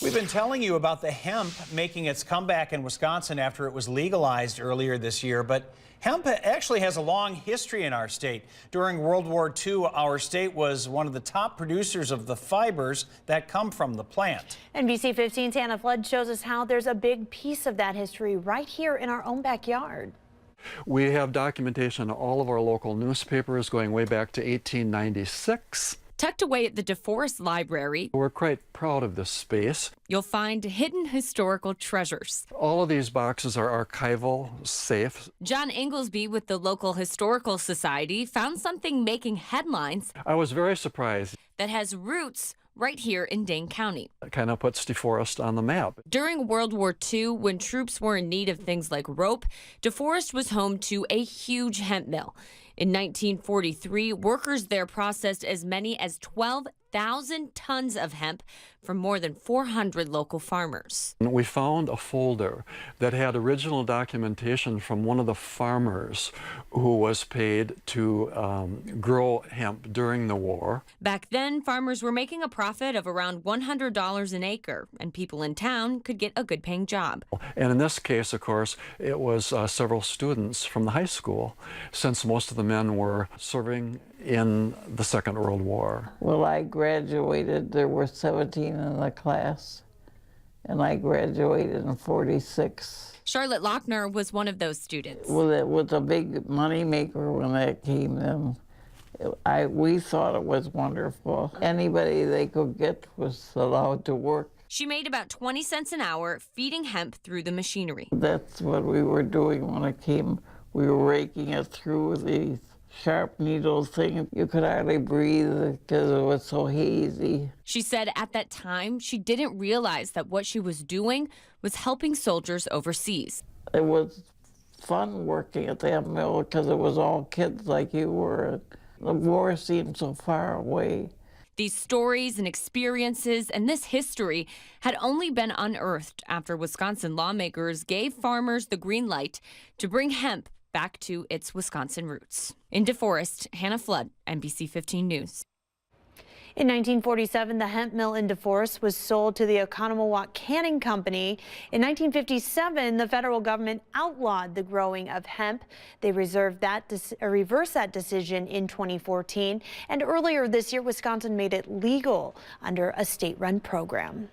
We've been telling you about the hemp making its comeback in Wisconsin after it was legalized earlier this year, but hemp actually has a long history in our state. During World War II, our state was one of the top producers of the fibers that come from the plant. NBC 15's Hannah Flood shows us how there's a big piece of that history right here in our own backyard. We have documentation in all of our local newspapers going way back to 1896. Tucked away at the DeForest Library, We're quite proud of this space. you'll find hidden historical treasures. All of these boxes are archival, safe. John Inglesby with the local Historical Society found something making headlines I was very surprised. that has roots right here in Dane County. It kind of puts DeForest on the map. During World War II, when troops were in need of things like rope, DeForest was home to a huge hemp mill. In 1943, workers there processed as many as 12,000 tons of hemp from more than 400 local farmers. We found a folder that had original documentation from one of the farmers who was paid to grow hemp during the war. Back then, farmers were making a profit of around $100 an acre, and people in town could get a good-paying job. And in this case, of course, it was several students from the high school, since most of the men were serving in the Second World War. Well, I graduated, there were 17 in the class, and I graduated in 46. Charlotte Lochner was one of those students. Well, it was a big money maker when that came in. We thought it was wonderful. Anybody they could get was allowed to work. She made about 20 cents an hour feeding hemp through the machinery. That's what we were doing when it came. We were raking it through these sharp needle thing. You could hardly breathe because it was so hazy. She said at that time, she didn't realize that what she was doing was helping soldiers overseas. It was fun working at that mill because it was all kids like you were. The war seemed so far away. These stories and experiences and this history had only been unearthed after Wisconsin lawmakers gave farmers the green light to bring hemp back to its Wisconsin roots. In DeForest, Hannah Flood, NBC 15 News. In 1947, the hemp mill in DeForest was sold to the Oconomowoc Canning Company. In 1957, the federal government outlawed the growing of hemp. They reversed that decision in 2014. And earlier this year, Wisconsin made it legal under a state-run program.